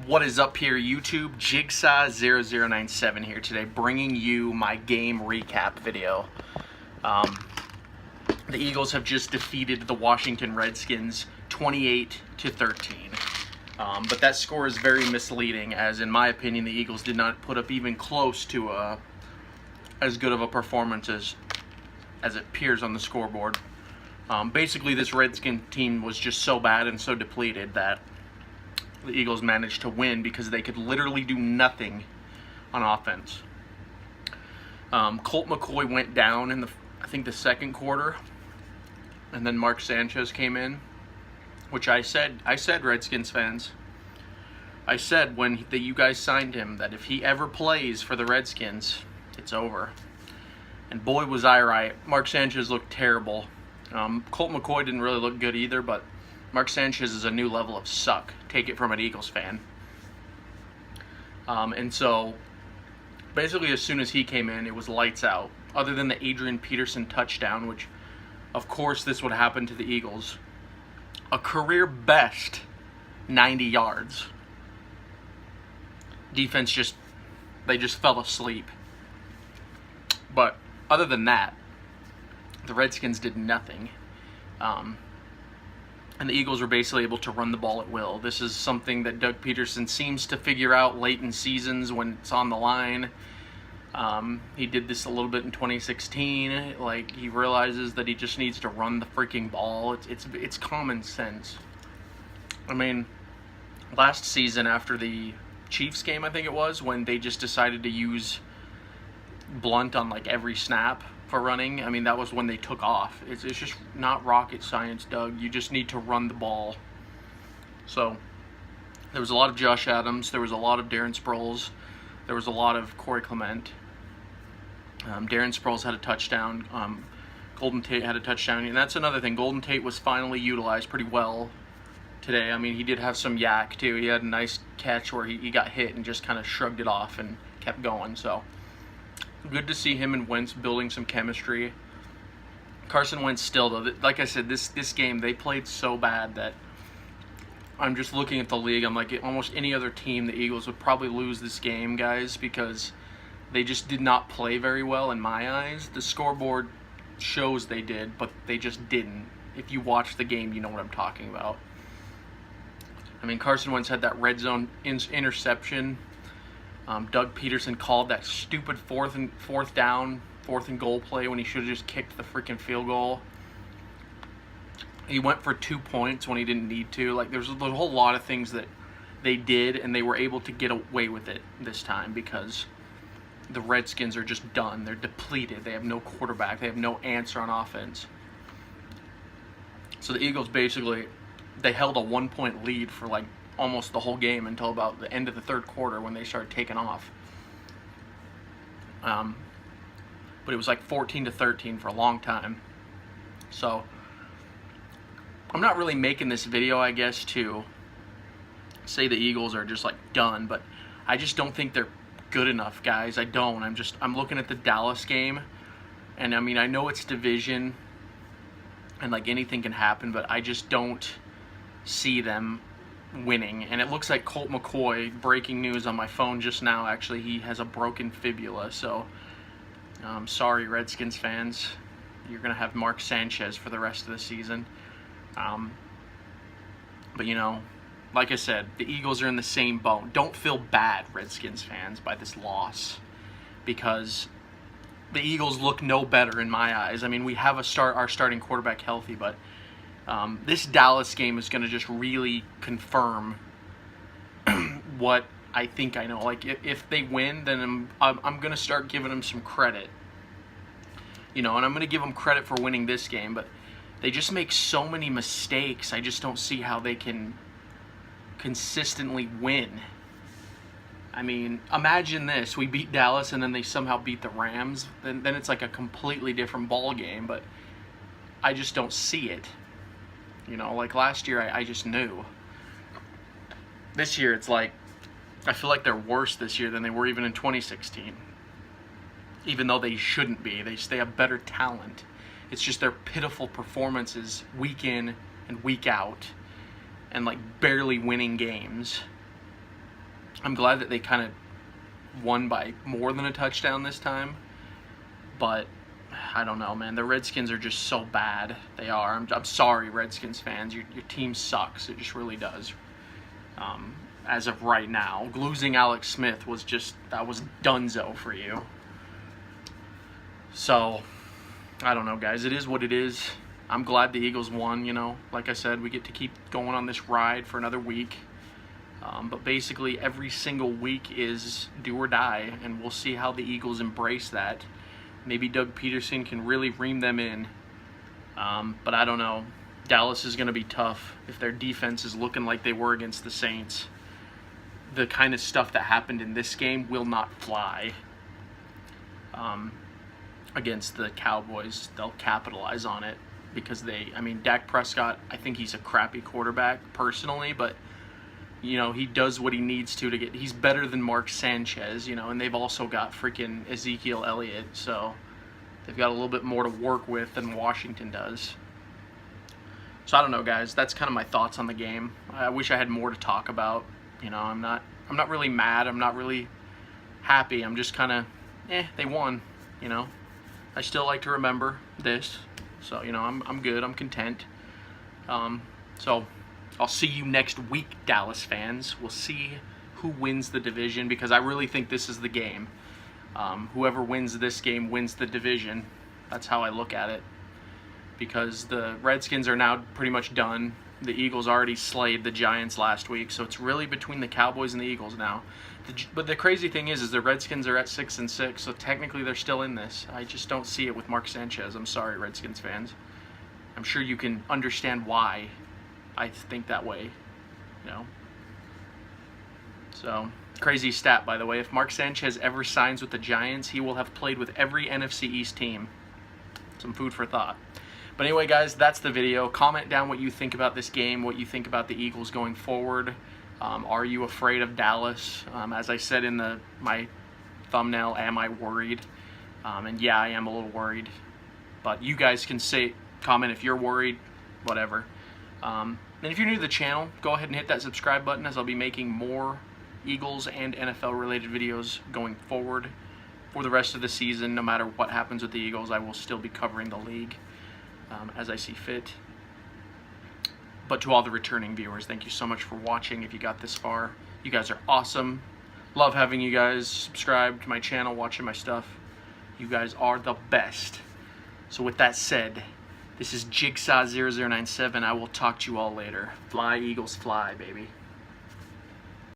What is up here, YouTube? Jigsaw0097 here today, bringing you my game recap video. The Eagles have just defeated the Washington Redskins 28-13. But that score is very misleading, as in my opinion, the Eagles did not put up even close to as good of a performance as it appears on the scoreboard. Basically, this Redskins team was just so bad and so depleted that the Eagles managed to win because they could literally do nothing on offense. Colt McCoy went down in I think the second quarter, and then Mark Sanchez came in, which I said Redskins fans, I said when you guys signed him that if he ever plays for the Redskins, it's over. And boy was I right. Mark Sanchez looked terrible. Colt McCoy didn't really look good either, but Mark Sanchez is a new level of suck. Take it from an Eagles fan. And so, basically as soon as he came in, it was lights out. Other than the Adrian Peterson touchdown, which, of course, this would happen to the Eagles. A career best 90 yards. Defense they just fell asleep. But other than that, the Redskins did nothing. And the Eagles were basically able to run the ball at will. This is something that Doug Peterson seems to figure out late in seasons when it's on the line. He did this a little bit in 2016. Like, he realizes that he just needs to run the freaking ball. It's common sense. I mean, last season after the Chiefs game, I think it was, when they just decided to use Blunt on like every snap for running. I mean, that was when they took off. It's just not rocket science, Doug. You just need to run the ball. So, there was a lot of Josh Adams. There was a lot of Darren Sproles. There was a lot of Corey Clement. Darren Sproles had a touchdown. Golden Tate had a touchdown. And that's another thing. Golden Tate was finally utilized pretty well today. I mean, he did have some yak, too. He had a nice catch where he got hit and just kind of shrugged it off and kept going. So, good to see him and Wentz building some chemistry. Carson Wentz still, though, like I said, this game, they played so bad that I'm just looking at the league. I'm like, almost any other team, the Eagles would probably lose this game, guys, because they just did not play very well in my eyes. The scoreboard shows they did, but they just didn't. If you watch the game, you know what I'm talking about. I mean, Carson Wentz had that red zone interception. Doug Peterson called that stupid fourth and goal play when he should have just kicked the freaking field goal. He went for 2 points when he didn't need to. Like, there's a whole lot of things that they did, and they were able to get away with it this time because the Redskins are just done. They're depleted. They have no quarterback. They have no answer on offense. So the Eagles basically, they held a 1-point lead for like almost the whole game until about the end of the third quarter when they started taking off. But it was like 14-13 for a long time. So I'm not really making this video, I guess, to say the Eagles are just like done, but I just don't think they're good enough, guys. I don't. I'm looking at the Dallas game, and I mean, I know it's division and like anything can happen, but I just don't see them winning. And it looks like Colt McCoy, breaking news on my phone just now, actually, he has a broken fibula. So, sorry, Redskins fans. You're going to have Mark Sanchez for the rest of the season. But, you know, like I said, the Eagles are in the same boat. Don't feel bad, Redskins fans, by this loss, because the Eagles look no better in my eyes. I mean, we have our starting quarterback healthy, but this Dallas game is going to just really confirm what I think I know. Like, if they win, then I'm going to start giving them some credit. You know, and I'm going to give them credit for winning this game, but they just make so many mistakes. I just don't see how they can consistently win. I mean, imagine this. We beat Dallas and then they somehow beat the Rams. Then it's like a completely different ball game, but I just don't see it. You know, like last year, I just knew. This year, it's like, I feel like they're worse this year than they were even in 2016. Even though they shouldn't be. They have better talent. It's just their pitiful performances week in and week out. And like barely winning games. I'm glad that they kind of won by more than a touchdown this time. But I don't know, man. The Redskins are just so bad. They are. I'm sorry, Redskins fans. Your team sucks. It just really does. As of right now, losing Alex Smith was that was dunzo for you. So, I don't know, guys. It is what it is. I'm glad the Eagles won, you know. Like I said, we get to keep going on this ride for another week. But basically, every single week is do or die, and we'll see how the Eagles embrace that. Maybe Doug Peterson can really ream them in. But I don't know. Dallas is going to be tough if their defense is looking like they were against the Saints. The kind of stuff that happened in this game will not fly against the Cowboys. They'll capitalize on it because Dak Prescott, I think he's a crappy quarterback personally, but you know, he does what he needs to get. He's better than Mark Sanchez, you know, and they've also got freaking Ezekiel Elliott, so they've got a little bit more to work with than Washington does. So I don't know, guys. That's kind of my thoughts on the game. I wish I had more to talk about. You know, I'm not really mad. I'm not really happy. I'm just kind of, they won. You know, I still like to remember this. So you know, I'm good. I'm content. So. I'll see you next week, Dallas fans. We'll see who wins the division because I really think this is the game. Whoever wins this game wins the division. That's how I look at it. Because the Redskins are now pretty much done. The Eagles already slayed the Giants last week, so it's really between the Cowboys and the Eagles now. But the crazy thing is the Redskins are at 6-6, so technically they're still in this. I just don't see it with Mark Sanchez. I'm sorry, Redskins fans. I'm sure you can understand why I think that way, you know. So, crazy stat, by the way. If Mark Sanchez ever signs with the Giants, he will have played with every NFC East team. Some food for thought. But anyway, guys, that's the video. Comment down what you think about this game, what you think about the Eagles going forward. Are you afraid of Dallas? As I said in my thumbnail, am I worried? And yeah, I am a little worried. But you guys can comment if you're worried, whatever. And if you're new to the channel, go ahead and hit that subscribe button as I'll be making more Eagles and NFL related videos going forward for the rest of the season. No matter what happens with the Eagles, I will still be covering the league as I see fit. But to all the returning viewers, thank you so much for watching. If you got this far, you guys are awesome. Love having you guys subscribe to my channel, watching my stuff. You guys are the best. So with that said, this is Jigsaw0097. I will talk to you all later. Fly, Eagles, fly, baby.